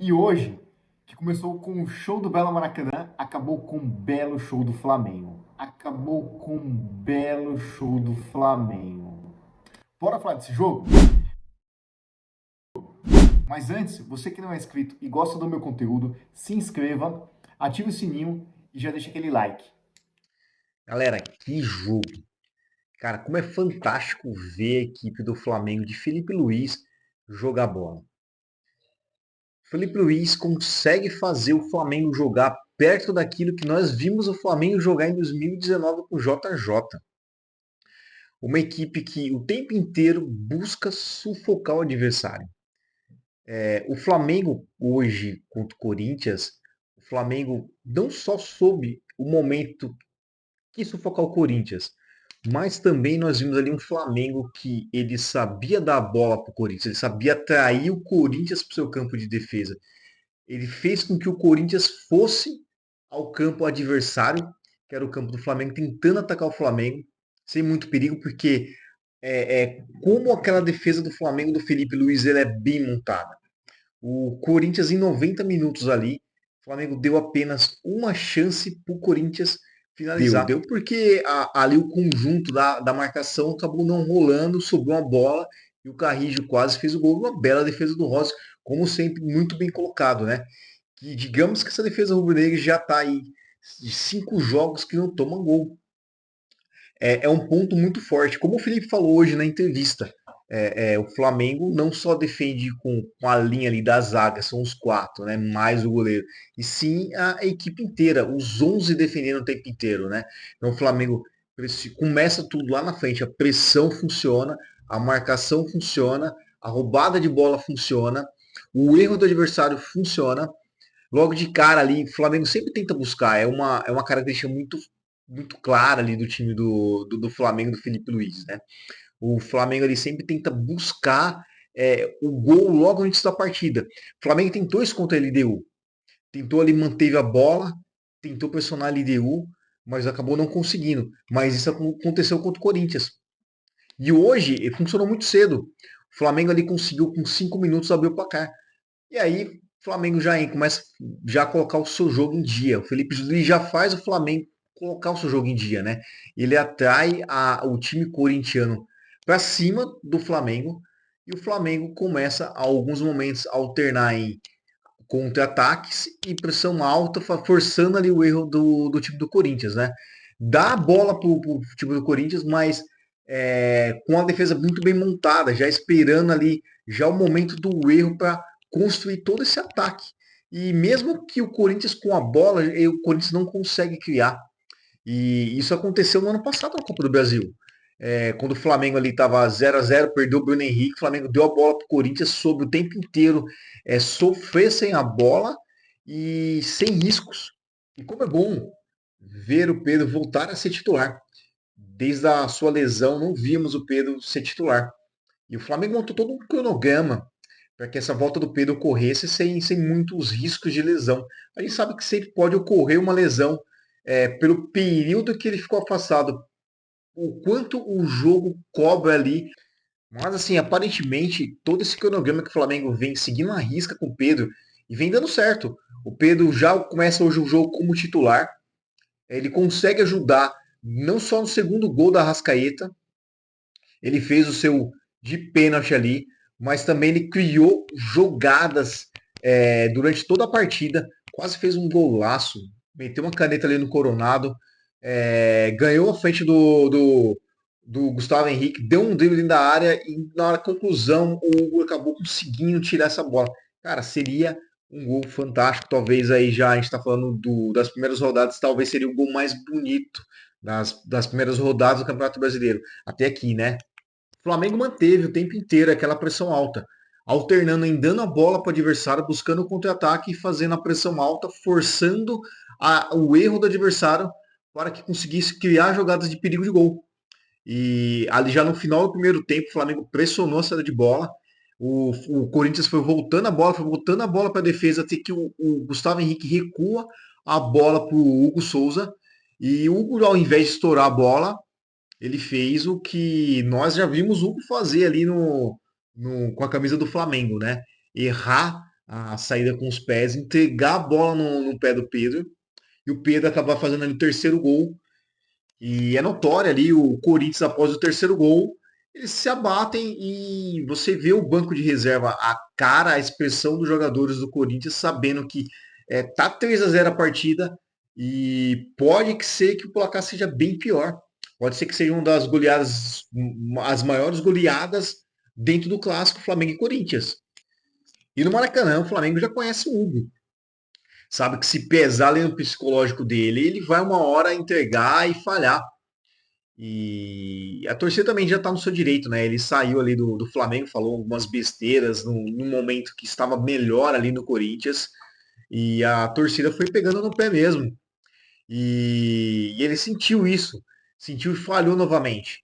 E hoje, que começou com o show do Belo Maracanã, acabou com um belo show do Flamengo. Acabou com um belo show do Flamengo. Bora falar desse jogo? Mas antes, você que não é inscrito e gosta do meu conteúdo, se inscreva, ative o sininho e já deixa aquele like. Galera, que jogo! Cara, como é fantástico ver a equipe do Flamengo de Felipe Luiz jogar bola. Felipe Luiz consegue fazer o Flamengo jogar perto daquilo que nós vimos o Flamengo jogar em 2019 com o JJ. Uma equipe que o tempo inteiro busca sufocar o adversário. O Flamengo hoje contra o Corinthians, o Flamengo não só soube o momento que sufocar o Corinthians, mas também nós vimos ali um Flamengo que ele sabia dar a bola para o Corinthians, ele sabia atrair o Corinthians para o seu campo de defesa. Ele fez com que o Corinthians fosse ao campo adversário, que era o campo do Flamengo, tentando atacar o Flamengo, sem muito perigo, porque como aquela defesa do Flamengo do Felipe Luiz ele é bem montada. O Corinthians, em 90 minutos ali, o Flamengo deu apenas uma chance para o Corinthians finalizar. Deu porque ali o conjunto da marcação acabou não rolando, sobrou uma bola e o Carrijo quase fez o gol. Uma bela defesa do Rossi, como sempre, muito bem colocado, né? Que digamos que essa defesa rubro-negra já está aí de 5 jogos que não toma gol. É um ponto muito forte. Como o Felipe falou hoje na entrevista, o Flamengo não só defende com a linha ali da zaga, são os quatro, né, mais o goleiro, e sim a equipe inteira, os 11 defendendo o tempo inteiro, né? Então o Flamengo começa tudo lá na frente, a pressão funciona, a marcação funciona, a roubada de bola funciona, o erro do adversário funciona. Logo de cara ali, o Flamengo sempre tenta buscar, é uma característica muito clara ali do time do Flamengo, do Felipe Luiz, né? O Flamengo ali sempre tenta buscar o gol logo antes da partida. O Flamengo tentou isso contra a LDU. Tentou ali, manteve a bola, tentou pressionar a LDU, mas acabou não conseguindo. Mas isso aconteceu contra o Corinthians. E hoje funcionou muito cedo. O Flamengo ali conseguiu com 5 minutos abrir o placar. E aí o Flamengo começa já a colocar o seu jogo em dia. O Felipe Luiz já faz o Flamengo colocar o seu jogo em dia, né? Ele atrai o time corintiano para cima do Flamengo e o Flamengo começa a alguns momentos a alternar em contra-ataques e pressão alta, forçando ali o erro do time do Corinthians, né? Dá a bola pro time do Corinthians, mas com a defesa muito bem montada, já esperando ali já o momento do erro para construir todo esse ataque. E mesmo que o Corinthians com a bola, o Corinthians não consegue criar. E isso aconteceu no ano passado na Copa do Brasil. Quando o Flamengo ali estava 0-0, perdeu o Bruno Henrique, o Flamengo deu a bola para o Corinthians sobre o tempo inteiro, sofrer sem a bola e sem riscos. E como é bom ver o Pedro voltar a ser titular. Desde a sua lesão, não vimos o Pedro ser titular. E o Flamengo montou todo um cronograma para que essa volta do Pedro ocorresse sem muitos riscos de lesão. A gente sabe que sempre pode ocorrer uma lesão pelo período que ele ficou afastado, o quanto o jogo cobra ali. Mas assim, aparentemente, todo esse cronograma que o Flamengo vem seguindo a risca com o Pedro e vem dando certo. O Pedro já começa hoje o jogo como titular. Ele consegue ajudar não só no segundo gol da Rascaeta, ele fez o seu de pênalti ali, mas também ele criou jogadas durante toda a partida, quase fez um golaço, meteu uma caneta ali no Coronado, ganhou a frente do Gustavo Henrique, deu um drible da área e na hora da conclusão o Hugo acabou conseguindo tirar essa bola. Cara, seria um gol fantástico, talvez aí já a gente está falando das primeiras rodadas, talvez seria o gol mais bonito das primeiras rodadas do Campeonato Brasileiro. Até aqui, né? O Flamengo manteve o tempo inteiro aquela pressão alta, alternando em dando a bola para o adversário, buscando o contra-ataque e fazendo a pressão alta, forçando o erro do adversário para que conseguisse criar jogadas de perigo de gol. E ali já no final do primeiro tempo, o Flamengo pressionou a saída de bola. O Corinthians foi voltando a bola para a defesa, até que o Gustavo Henrique recua a bola para o Hugo Souza. E o Hugo, ao invés de estourar a bola, ele fez o que nós já vimos o Hugo fazer ali com a camisa do Flamengo, né? Errar a saída com os pés, entregar a bola no pé do Pedro e o Pedro acabar fazendo ali o terceiro gol. E é notório ali o Corinthians após o terceiro gol, eles se abatem e você vê o banco de reserva, a cara, a expressão dos jogadores do Corinthians sabendo que tá 3-0 a partida e pode que ser que o placar seja bem pior. Pode ser que seja uma das goleadas, as maiores goleadas dentro do clássico Flamengo e Corinthians. E no Maracanã, o Flamengo já conhece o Hugo. Sabe que se pesar ali no psicológico dele, ele vai uma hora entregar e falhar. E a torcida também já está no seu direito, né? Ele saiu ali do Flamengo, falou algumas besteiras no momento que estava melhor ali no Corinthians. E a torcida foi pegando no pé mesmo. E ele sentiu isso. Sentiu e falhou novamente.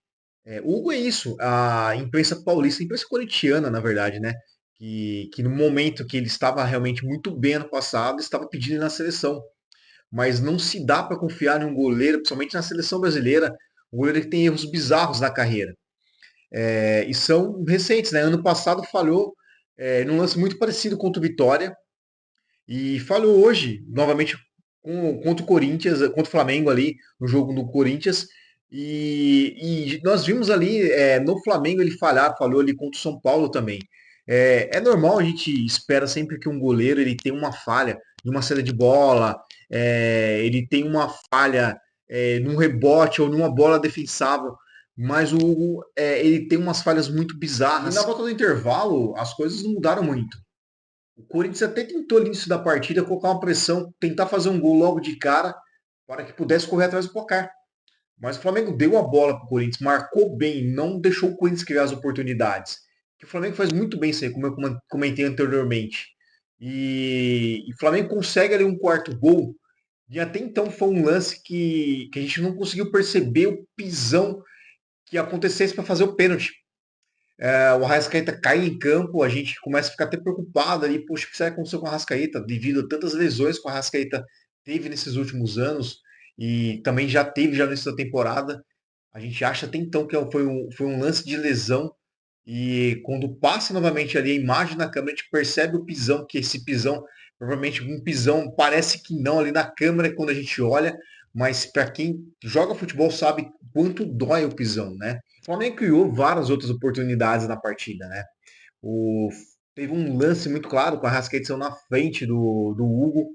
Hugo é isso. A imprensa paulista, a imprensa corintiana, na verdade, né? Que no momento que ele estava realmente muito bem ano passado, estava pedindo ele na seleção, mas não se dá para confiar em um goleiro, principalmente na seleção brasileira, um goleiro que tem erros bizarros na carreira. E são recentes, né? Ano passado falhou num lance muito parecido contra o Vitória e falhou hoje, novamente, contra o Corinthians, contra o Flamengo ali, no jogo no Corinthians. E nós vimos ali no Flamengo ele falhou ali contra o São Paulo também. É normal, a gente espera sempre que um goleiro ele tem uma falha numa saída de bola, ele tem uma falha num rebote ou numa bola defensável, mas o Hugo ele tem umas falhas muito bizarras. E na volta do intervalo, as coisas não mudaram muito. O Corinthians até tentou no início da partida colocar uma pressão, tentar fazer um gol logo de cara, para que pudesse correr atrás do placar. Mas o Flamengo deu a bola para o Corinthians, marcou bem, não deixou o Corinthians criar as oportunidades. Que o Flamengo faz muito bem isso aí, como eu comentei anteriormente. E o Flamengo consegue ali um quarto gol. E até então foi um lance que a gente não conseguiu perceber o pisão que acontecesse para fazer o pênalti. O Arrascaeta cai em campo, a gente começa a ficar até preocupado ali, poxa, o que será que aconteceu com o Arrascaeta? Devido a tantas lesões que o Arrascaeta teve nesses últimos anos e também já teve já no início da temporada. A gente acha até então que foi um lance de lesão e quando passa novamente ali a imagem na câmera, a gente percebe o pisão, que esse pisão, provavelmente um pisão, parece que não ali na câmera quando a gente olha, mas para quem joga futebol sabe quanto dói o pisão, né? O Flamengo criou várias outras oportunidades na partida, né? O, teve um lance muito claro com a Rascaeta na frente do Hugo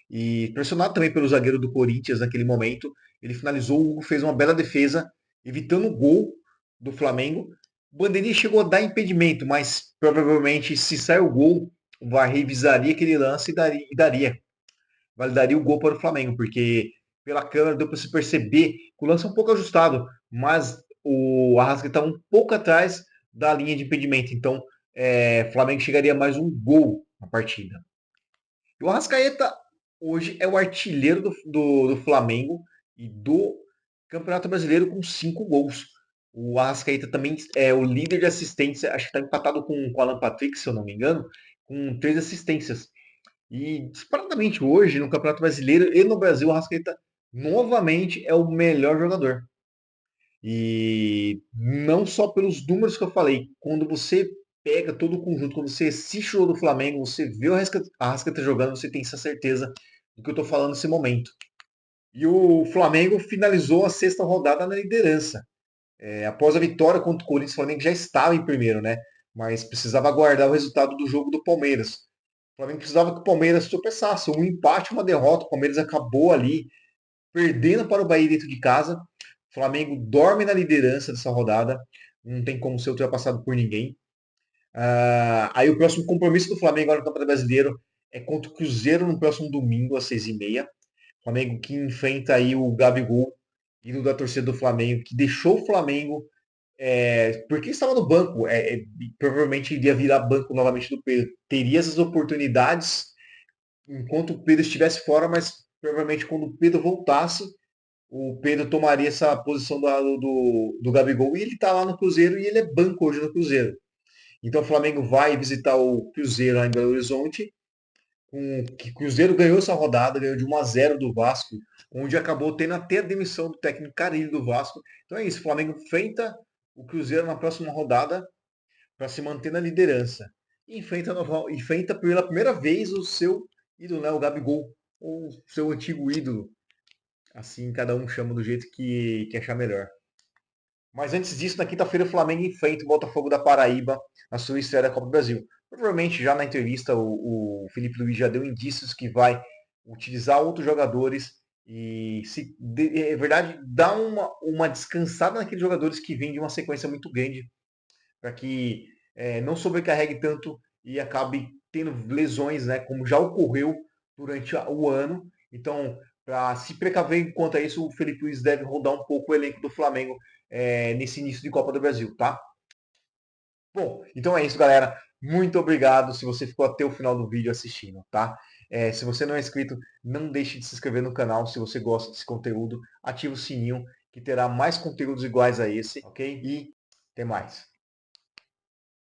e pressionado também pelo zagueiro do Corinthians naquele momento. Ele finalizou, o Hugo fez uma bela defesa, evitando o gol do Flamengo. O Bandeirinha chegou a dar impedimento, mas provavelmente se sair o gol, o VAR revisaria aquele lance e validaria o gol para o Flamengo, porque pela câmera deu para se perceber que o lance é um pouco ajustado, mas o Arrascaeta está um pouco atrás da linha de impedimento. Então, o Flamengo chegaria a mais um gol na partida. E o Arrascaeta hoje é o artilheiro do Flamengo e do Campeonato Brasileiro com 5 gols. O Arrascaeta também é o líder de assistência, acho que está empatado com o Alan Patrick, se eu não me engano, com 3 assistências. E disparadamente hoje, no Campeonato Brasileiro e no Brasil, o Arrascaeta novamente é o melhor jogador. E não só pelos números que eu falei, quando você pega todo o conjunto, quando você assiste o jogo do Flamengo, você vê o Arrascaeta jogando, você tem essa certeza do que eu estou falando nesse momento. E o Flamengo finalizou a sexta rodada na liderança. Após a vitória contra o Corinthians, o Flamengo já estava em primeiro, né? Mas precisava aguardar o resultado do jogo do Palmeiras. O Flamengo precisava que o Palmeiras tropeçasse. Um empate, uma derrota. O Palmeiras acabou ali perdendo para o Bahia dentro de casa. O Flamengo dorme na liderança dessa rodada. Não tem como ser ultrapassado por ninguém. Aí o próximo compromisso do Flamengo agora no Campeonato Brasileiro é contra o Cruzeiro no próximo domingo, às 6h30. Flamengo que enfrenta aí o Gabigol, indo da torcida do Flamengo, que deixou o Flamengo porque estava no banco, provavelmente iria virar banco novamente do Pedro. Teria essas oportunidades enquanto o Pedro estivesse fora, mas provavelmente quando o Pedro voltasse, o Pedro tomaria essa posição do Gabigol e ele está lá no Cruzeiro e ele é banco hoje no Cruzeiro. Então o Flamengo vai visitar o Cruzeiro lá em Belo Horizonte, que o Cruzeiro ganhou essa rodada, ganhou de 1-0 do Vasco, onde acabou tendo até a demissão do técnico Carille do Vasco. Então é isso, o Flamengo enfrenta o Cruzeiro na próxima rodada para se manter na liderança. e enfrenta pela primeira vez o seu ídolo, né, o Gabigol, ou o seu antigo ídolo. Assim, cada um chama do jeito que achar melhor. Mas antes disso, na quinta-feira, o Flamengo enfrenta o Botafogo da Paraíba na sua estreia da Copa do Brasil. Provavelmente, já na entrevista, o Felipe Luiz já deu indícios que vai utilizar outros jogadores e, se é verdade, dar uma descansada naqueles jogadores que vêm de uma sequência muito grande, para que não sobrecarregue tanto e acabe tendo lesões, né, como já ocorreu durante o ano. Então, para se precaver quanto a isso, o Felipe Luiz deve rodar um pouco o elenco do Flamengo nesse início de Copa do Brasil, tá? Bom, então é isso, galera. Muito obrigado se você ficou até o final do vídeo assistindo, tá? Se você não é inscrito, não deixe de se inscrever no canal se você gosta desse conteúdo. Ative o sininho que terá mais conteúdos iguais a esse, ok? E até mais.